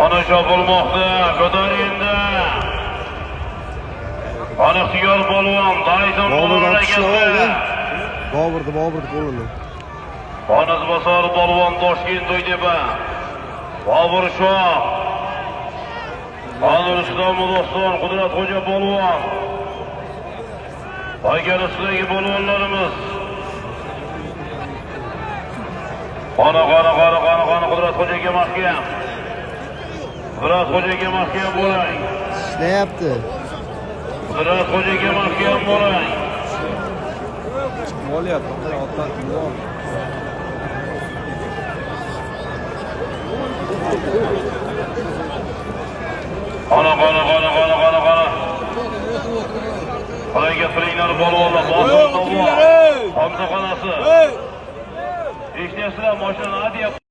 Ana chopilmoqda, ko'taringda. Ana ixtiyor polvon, Dayson polvon egasi. Boburdi qo'lini. Ana Zibasor polvon Toshkent To'ytepa. Bobur Shoh. Ana Rustam Doston, Qudratxo'ja polvon. Poyganosdagi polvonlarimiz. Qana Qudratxo'jaga mahkam. Qudratxo'jaga mahkam bo'ling. Ishlayapti. Qudratxo'jaga mahkam bo'ling. Bo'lyapti, otdan turib. Qana. Qo'yga turinglar polvonlar, bosim polvon. Hamza xonasi. Eshitasizlar, mashina deyapti.